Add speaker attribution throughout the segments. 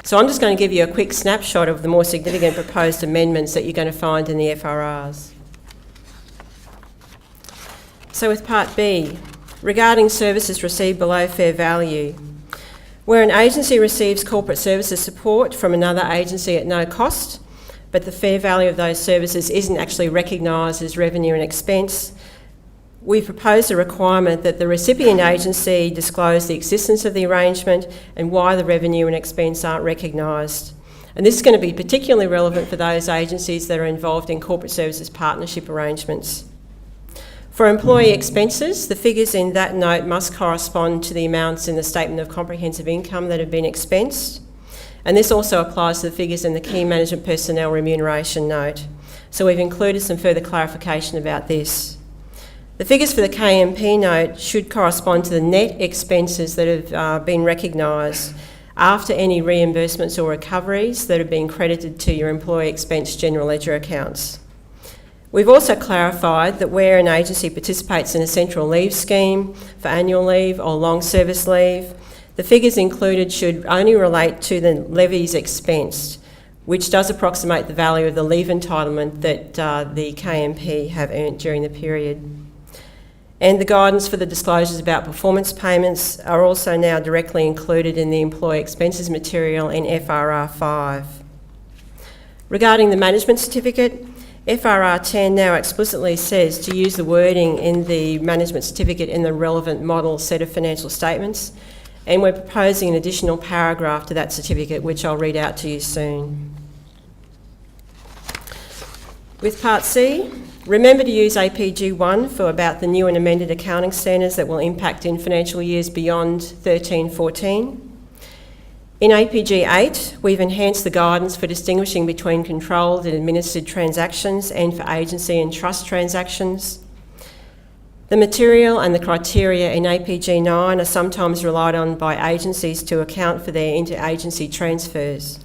Speaker 1: So I'm just going to give you a quick snapshot of the more significant proposed amendments that you're going to find in the FRRs. So with Part B, regarding services received below fair value, where an agency receives corporate services support from another agency at no cost, but the fair value of those services isn't actually recognised as revenue and expense, we proposed a requirement that the recipient agency disclose the existence of the arrangement and why the revenue and expense aren't recognised. And this is going to be particularly relevant for those agencies that are involved in corporate services partnership arrangements. For employee expenses, the figures in that note must correspond to the amounts in the Statement of Comprehensive Income that have been expensed. And this also applies to the figures in the Key Management Personnel Remuneration Note. So we've included some further clarification about this. The figures for the KMP note should correspond to the net expenses that have been recognised after any reimbursements or recoveries that have been credited to your employee expense general ledger accounts. We've also clarified that where an agency participates in a central leave scheme for annual leave or long service leave, the figures included should only relate to the levies expensed, which does approximate the value of the leave entitlement that the KMP have earned during the period. And the guidance for the disclosures about performance payments are also now directly included in the employee expenses material in FRR 5. Regarding the management certificate, FRR 10 now explicitly says to use the wording in the management certificate in the relevant model set of financial statements, and we're proposing an additional paragraph to that certificate, which I'll read out to you soon. With Part C, remember to use APG 1 for about the new and amended accounting standards that will impact in financial years beyond 13-14. In APG 8, we've enhanced the guidance for distinguishing between controlled and administered transactions and for agency and trust transactions. The material and the criteria in APG 9 are sometimes relied on by agencies to account for their inter-agency transfers.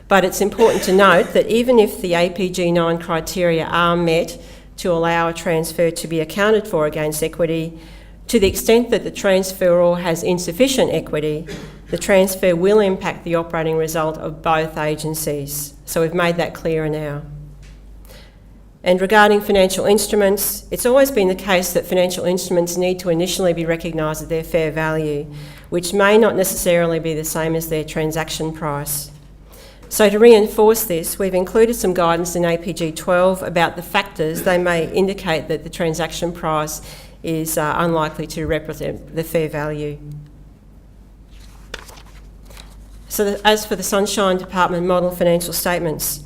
Speaker 1: But it's important to note that even if the APG 9 criteria are met to allow a transfer to be accounted for against equity, to the extent that the transferor has insufficient equity, the transfer will impact the operating result of both agencies. So we've made that clearer now. And regarding financial instruments, it's always been the case that financial instruments need to initially be recognised at their fair value, which may not necessarily be the same as their transaction price. So to reinforce this, we've included some guidance in APG 12 about the factors they may indicate that the transaction price is unlikely to represent the fair value. So as for the Sunshine Department model financial statements,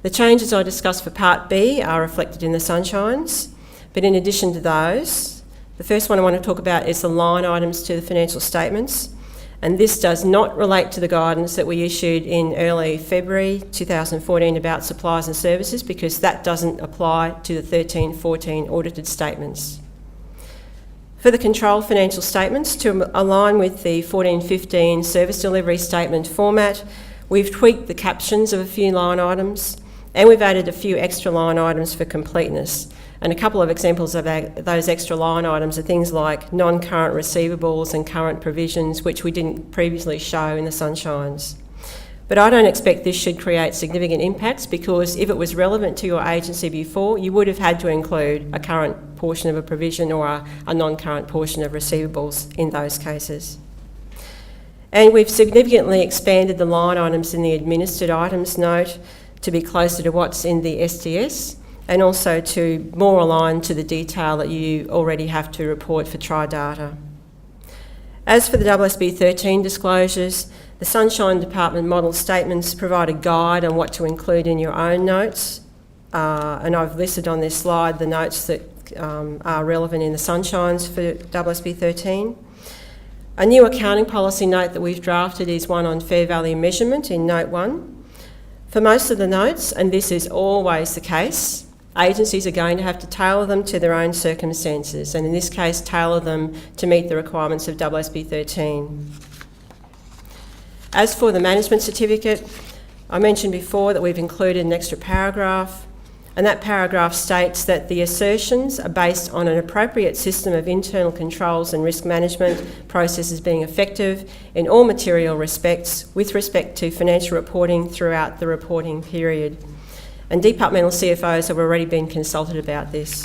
Speaker 1: the changes I discussed for Part B are reflected in the Sunshines, but in addition to those, the first one I want to talk about is the line items to the financial statements. And this does not relate to the guidance that we issued in early February 2014 about supplies and services, because that doesn't apply to the 13-14 audited statements. For the controlled financial statements, to align with the 14-15 service delivery statement format, we've tweaked the captions of a few line items, and we've added a few extra line items for completeness. And a couple of examples of those extra line items are things like non-current receivables and current provisions, which we didn't previously show in the Sunshines. But I don't expect this should create significant impacts, because if it was relevant to your agency before, you would have had to include a current portion of a provision or a non-current portion of receivables in those cases. And we've significantly expanded the line items in the administered items note to be closer to what's in the STS, and also to more align to the detail that you already have to report for TriData. As for the AASB 13 disclosures, the Sunshine Department model statements provide a guide on what to include in your own notes, and I've listed on this slide the notes that are relevant in the Sunshines for AASB 13. A new accounting policy note that we've drafted is one on fair value measurement in Note 1. For most of the notes, and this is always the case, agencies are going to have to tailor them to their own circumstances, and in this case, tailor them to meet the requirements of AASB 13. As for the management certificate, I mentioned before that we've included an extra paragraph. And that paragraph states that the assertions are based on an appropriate system of internal controls and risk management processes being effective in all material respects with respect to financial reporting throughout the reporting period. And departmental CFOs have already been consulted about this.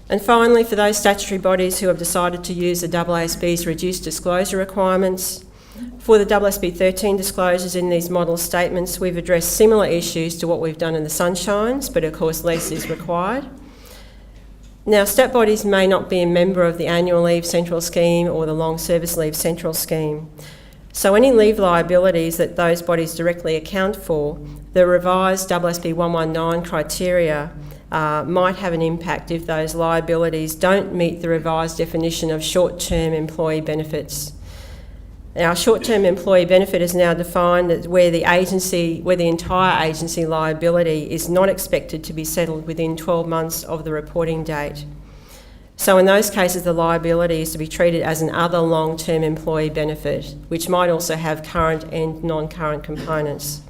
Speaker 1: And finally, for those statutory bodies who have decided to use the AASB's reduced disclosure requirements, for the AASB 13 disclosures in these model statements, we've addressed similar issues to what we've done in the Sunshines, but of course less is required. Now, stat bodies may not be a member of the annual leave central scheme or the long service leave central scheme. So any leave liabilities that those bodies directly account for, the revised AASB 119 criteria might have an impact if those liabilities don't meet the revised definition of short-term employee benefits. Our short-term employee benefit is now defined as where the entire agency liability is not expected to be settled within 12 months of the reporting date. So in those cases, the liability is to be treated as an other long-term employee benefit, which might also have current and non-current components.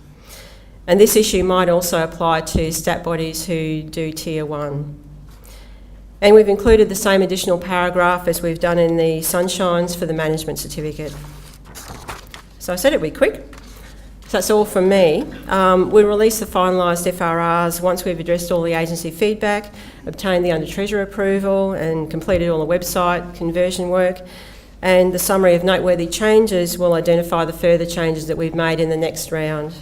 Speaker 1: And this issue might also apply to stat bodies who do Tier 1. And we've included the same additional paragraph as we've done in the Sunshines for the management certificate. So I said it'd be quick. So that's all from me. We'll release the finalised FRRs once we've addressed all the agency feedback, obtained the under-treasurer approval and completed all the website conversion work. And the summary of noteworthy changes will identify the further changes that we've made in the next round.